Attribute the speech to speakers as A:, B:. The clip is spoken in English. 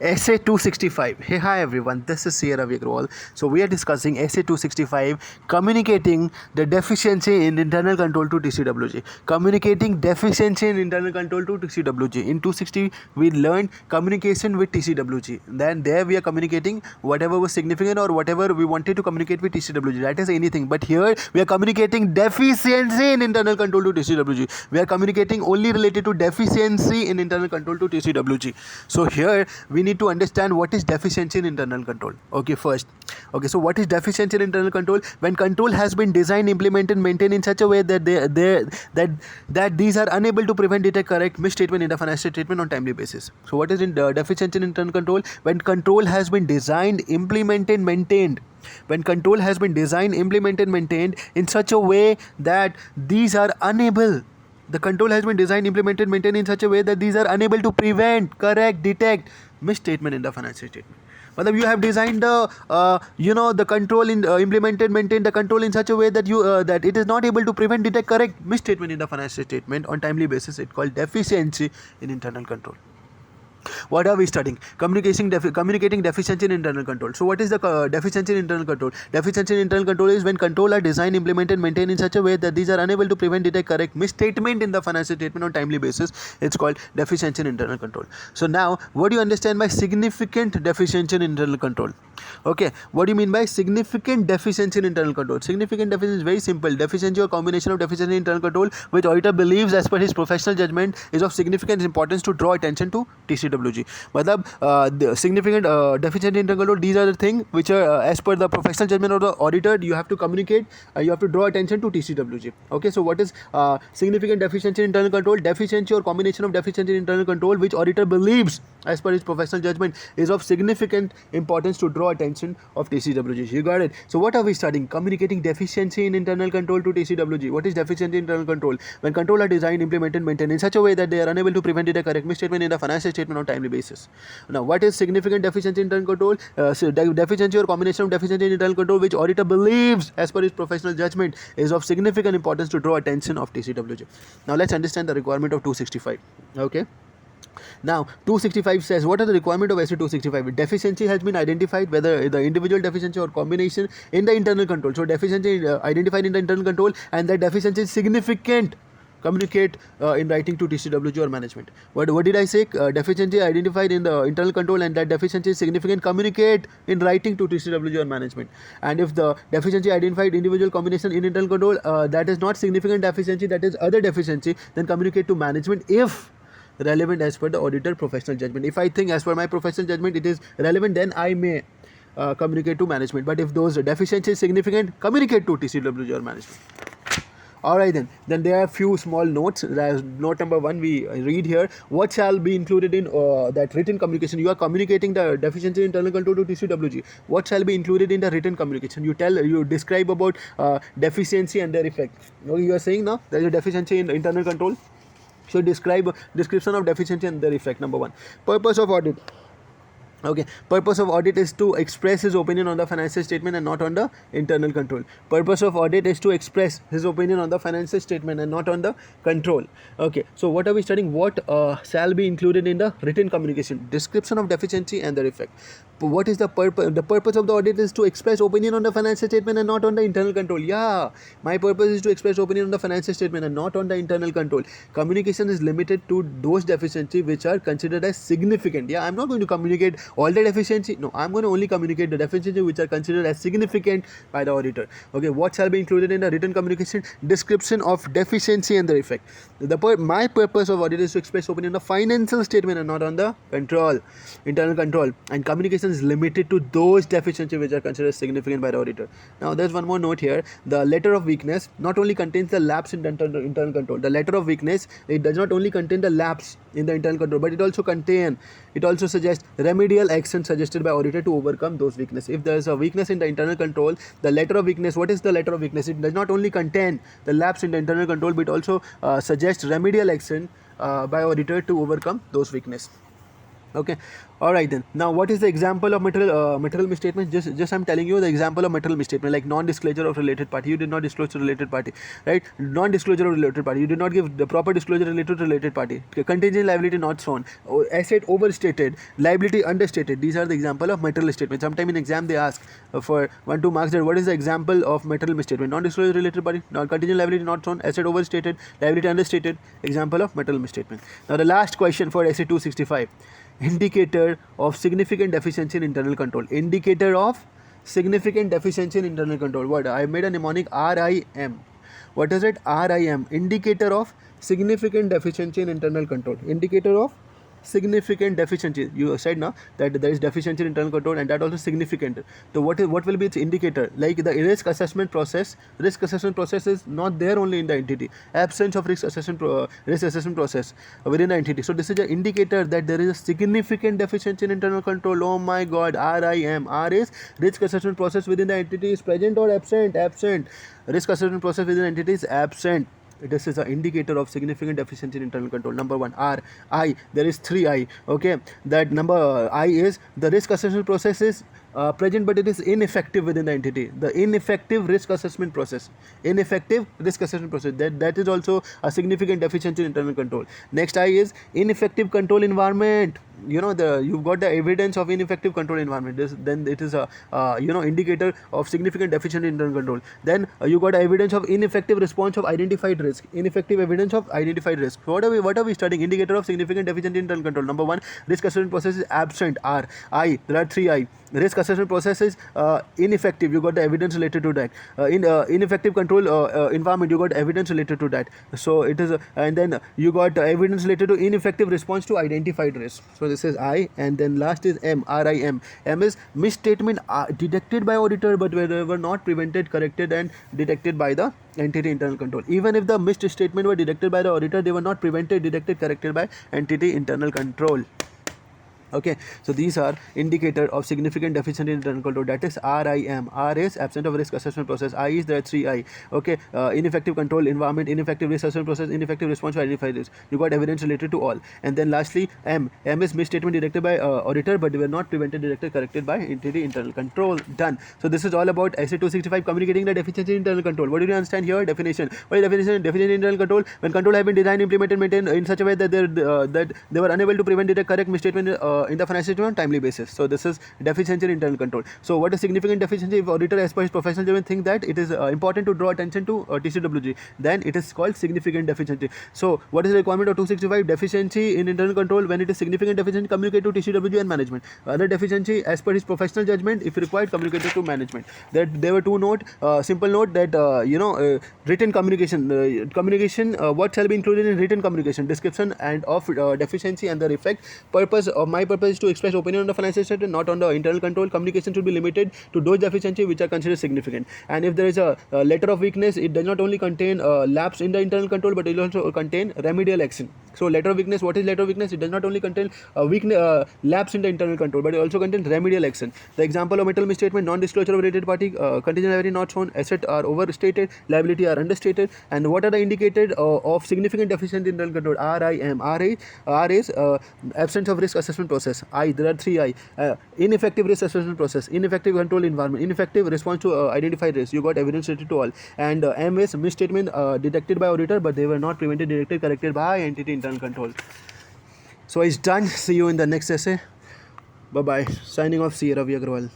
A: Essay 265. Hey, hi everyone, this is Sierra Agrawal. So, we are discussing Essay 265, communicating the deficiency in internal control to TCWG. Communicating deficiency in internal control to TCWG. In 260, we learned communication with TCWG. Then, there we are communicating whatever was significant or whatever we wanted to communicate with TCWG. That is anything. But here, we are communicating deficiency in internal control to TCWG. We are communicating only related to deficiency in internal control to TCWG. So, here, we need to understand what is deficiency in internal control. Okay, first. Okay, so what is deficiency in internal control? When control has been designed, implemented, maintained in such a way that that these are unable to prevent, detect, correct misstatement in the financial statement on timely basis. So what is deficiency in internal control? When control has been designed, implemented, maintained. When control has been designed, implemented, maintained in such a way that these are unable. The control has been designed, implemented, maintained in such a way that these are unable to prevent, correct, detect misstatement in the financial statement. Matlab you have designed the control in implemented, maintained the control in such a way that that it is not able to prevent, detect, correct misstatement in the financial statement on timely basis. It's called deficiency in internal control. What are we studying? Communicating deficiency in internal control. So what is the deficiency in internal control? Deficiency in internal control is when control are designed, implemented, maintained in such a way that these are unable to prevent, detect, correct misstatement in the financial statement on timely basis. It's called deficiency in internal control. So now, what do you understand by significant deficiency in internal control? Okay, what do you mean by significant deficiency in internal control? Significant deficiency is very simple. Deficiency or combination of deficiency in internal control which auditor believes as per his professional judgment is of significant importance to draw attention to TCWG. Matlab the significant deficiency in internal control, these are the things which are as per the professional judgment of the auditor, you have to communicate, you have to draw attention to TCWG. Okay, so what is significant deficiency in internal control? Deficiency or combination of deficiency in internal control which auditor believes as per his professional judgment is of significant importance to draw attention of TCWG. You got it? So what are we studying? Communicating deficiency in internal control to TCWG. What is deficiency in internal control? When control are designed, implemented, maintained in such a way that they are unable to prevent, detect, correct misstatement in the financial statement on timely basis. Now, what is significant deficiency in internal control? Deficiency or combination of deficiency in internal control which auditor believes as per his professional judgment is of significant importance to draw attention of TCWG. Now let's understand the requirement of 265. Okay. Now, 265 says, what are the requirement of SC 265? Deficiency has been identified, whether the individual deficiency or combination in the internal control. So, deficiency identified in the internal control and that deficiency is significant. Communicate in writing to TCWG or management. What did I say? Deficiency identified in the internal control and that deficiency is significant. Communicate in writing to TCWG or management. And if the deficiency identified individual combination in internal control that is not significant deficiency, that is other deficiency, then communicate to management if relevant as per the auditor professional judgment. If I think as per my professional judgment it is relevant, then I may communicate to management. But if those deficiency is significant, communicate to TCWG or management. Alright then there are few small notes. Note number 1 we read here. What shall be included in that written communication? You are communicating the deficiency in internal control to TCWG. What shall be included in the written communication? You describe about deficiency and their effect. You are saying now there is a deficiency in internal control. So describe description of deficiency and their effect. Number 1. Purpose of audit. Okay, purpose of audit is to express his opinion on the financial statement and not on the internal control. Purpose of audit is to express his opinion on the financial statement and not on the control. Okay, so what are we studying? What shall be included in the written communication? Description of deficiency and their effect. What is the purpose? The purpose of the audit is to express opinion on the financial statement and not on the internal control. Yeah, my purpose is to express opinion on the financial statement and not on the internal control. Communication is limited to those deficiencies which are considered as significant. Yeah, I'm not going to communicate all the deficiency. No, I'm going to only communicate the deficiency which are considered as significant by the auditor. Okay, what shall be included in the written communication? Description of deficiency and their effect. My purpose of audit is to express opinion on the financial statement and not on the internal control. And communication is limited to those deficiencies which are considered significant by the auditor. Now, there's one more note here. The letter of weakness not only contains the lapse in the internal control. The letter of weakness, it does not only contain the lapse in the internal control, but it also suggests remedial action suggested by auditor to overcome those weaknesses. If there is a weakness in the internal control, the letter of weakness, what is the letter of weakness? It does not only contain the lapse in the internal control, but also suggests remedial action by auditor to overcome those weaknesses. Okay, all right then. Now, what is the example of material misstatement? Just I'm telling you the example of material misstatement, like non-disclosure of related party. You did not disclose to related party, right? Non-disclosure of related party. You did not give the proper disclosure related to related party. Contingent liability not shown. Asset overstated. Liability understated. These are the example of material misstatement. Sometime in exam they ask for 1-2 marks that what is the example of material misstatement? Non-disclosure related party. Contingent liability not shown. Asset overstated. Liability understated. Example of material misstatement. Now the last question for essay 265. Indicator of significant deficiency in internal control. Indicator of significant deficiency in internal control. What? I made a mnemonic RIM. What is it? RIM. Indicator of significant deficiency in internal control. Indicator of significant deficiency. You said now that there is deficiency in internal control and that also significant. So what will be its indicator? Like the risk assessment process. Risk assessment process is not there only in the entity. Absence of risk assessment process within the entity. So this is an indicator that there is a significant deficiency in internal control. Oh my God, RIM. R is risk assessment process within the entity is present or absent. Absent. Risk assessment process within the entity is absent. This is an indicator of significant deficiency in internal control. Number 1, R. I, there is 3I. Okay, that number I is the risk assessment process is present but it is ineffective within the entity. The ineffective risk assessment process. Ineffective risk assessment process. That is also a significant deficiency in internal control. Next I is ineffective control environment. You know, you've got the evidence of ineffective control environment. Then it is a indicator of significant deficiency in internal control. Then you got evidence of ineffective response of identified risk. Ineffective evidence of identified risk. What are we studying? Indicator of significant deficiency in internal control. Number 1, risk assessment process is absent. R. I. There are 3I. Risk assessment process is ineffective. You got the evidence related to that. Ineffective control environment. You got evidence related to that. So it is, and then you got evidence related to ineffective response to identified risk. So this is I, and then last is M. RIM. M is misstatement detected by auditor but were not prevented, corrected, and detected by the entity internal control. Even if the misstatement were detected by the auditor, they were not prevented, detected, corrected by entity internal control. Okay, so these are indicator of significant deficiency in internal control. That is RIM. R is absent of risk assessment process. I is there 3I. Okay, ineffective control environment, ineffective risk assessment process, ineffective response to identify this. You got evidence related to all. And then lastly, M. M is misstatement detected by auditor but they were not prevented, detected, corrected by entity internal control. Done. So this is all about essay 265, communicating the deficiency in internal control. What did you understand here? Definition. What is definition? Deficiency in internal control: when control have been designed, implemented, maintained in such a way that they were unable to prevent, detect, correct misstatement in the financial statement on timely basis. So this is deficiency in internal control. So what is significant deficiency? If auditor as per his professional judgment think that it is important to draw attention to TCWG, then it is called significant deficiency. So what is the requirement of 265? Deficiency in internal control: when it is significant deficiency, communicate to TCWG and management. Other deficiency as per his professional judgment, if required, communicate to management. That there were two simple note that written communication, what shall be included in written communication: description and of deficiency and their effect. Purpose of my purpose is to express opinion on the financial statement, not on the internal control. Communication should be limited to those deficiencies which are considered significant. And if there is a letter of weakness, it does not only contain lapse in the internal control but it will also contain remedial action. So letter of weakness, what is letter of weakness? It does not only contain lapse in the internal control but it also contains remedial action. The example of material misstatement: non-disclosure of related party, contingent liability not shown, assets are overstated, liability are understated. And what are the indicated of significant deficiency in internal control? RIM. R is absence of risk assessment process. I, there are 3I. Ineffective risk assessment process, ineffective control environment, ineffective response to identified risk. You got evidence related to all. And M is misstatement detected by auditor but they were not prevented, detected, corrected by entity internal control. So it's done. See you in the next essay. Bye bye. Signing off. See you, Ravi Agrawal.